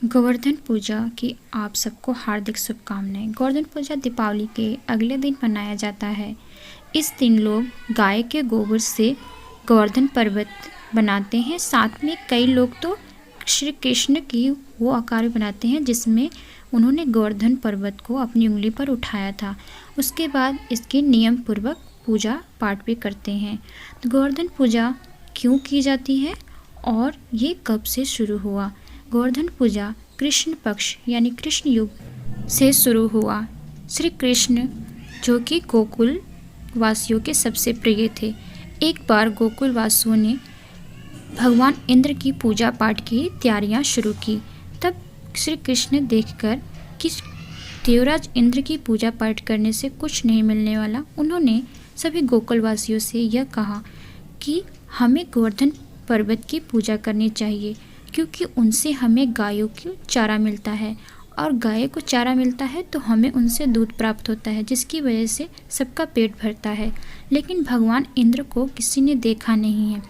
गोवर्धन पूजा की आप सबको हार्दिक शुभकामनाएं। गोवर्धन पूजा दीपावली के अगले दिन मनाया जाता है। इस दिन लोग गाय के गोबर से गोवर्धन पर्वत बनाते हैं। साथ में कई लोग तो श्री कृष्ण की वो आकार बनाते हैं जिसमें उन्होंने गोवर्धन पर्वत को अपनी उंगली पर उठाया था। उसके बाद इसकी नियम पूर्वक पूजा पाठ भी करते हैं। तो गोवर्धन पूजा क्यों की जाती है और ये कब से शुरू हुआ? गोवर्धन पूजा कृष्ण पक्ष यानी कृष्ण युग से शुरू हुआ। श्री कृष्ण जो कि गोकुल वासियों के सबसे प्रिय थे। एक बार गोकुल वासियों ने भगवान इंद्र की पूजा पाठ की तैयारियां शुरू की। तब श्री कृष्ण ने देखकर कि देवराज इंद्र की पूजा पाठ करने से कुछ नहीं मिलने वाला, उन्होंने सभी गोकुल वासियों से यह कहा कि हमें गोवर्धन पर्वत की पूजा करनी चाहिए, क्योंकि उनसे हमें गायों को चारा मिलता है और गाय को चारा मिलता है तो हमें उनसे दूध प्राप्त होता है, जिसकी वजह से सबका पेट भरता है। लेकिन भगवान इंद्र को किसी ने देखा नहीं है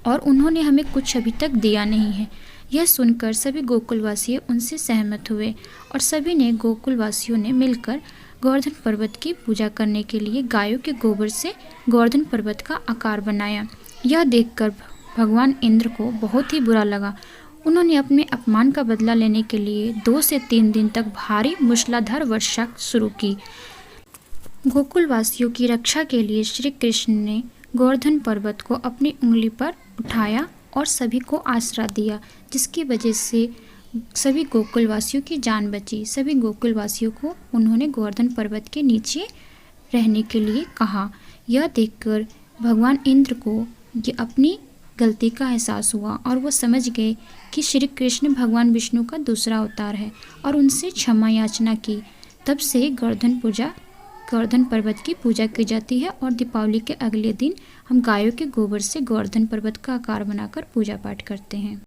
और उन्होंने हमें कुछ अभी तक दिया नहीं है। यह सुनकर सभी गोकुलवासी उनसे सहमत हुए और सभी ने गोकुलवासियों ने मिलकर गोवर्धन पर्वत की पूजा करने के लिए गायों के गोबर से गोवर्धन पर्वत का आकार बनाया। यह देखकर भगवान इंद्र को बहुत ही बुरा लगा। उन्होंने अपने अपमान का बदला लेने के लिए 2 से 3 दिन तक भारी मूसलाधार वर्षा शुरू की। गोकुलवासियों की रक्षा के लिए श्री कृष्ण ने गोवर्धन पर्वत को अपनी उंगली पर उठाया और सभी को आसरा दिया, जिसकी वजह से सभी गोकुलवासियों की जान बची। सभी गोकुलवासियों को उन्होंने गोवर्धन पर्वत के नीचे रहने के लिए कहा। यह देखकर भगवान इंद्र को ये अपनी गलती का एहसास हुआ और वो समझ गए कि श्री कृष्ण भगवान विष्णु का दूसरा अवतार है और उनसे क्षमा याचना की। तब से गोवर्धन पर्वत की पूजा की जाती है और दीपावली के अगले दिन हम गायों के गोबर से गोवर्धन पर्वत का आकार बनाकर पूजा पाठ करते हैं।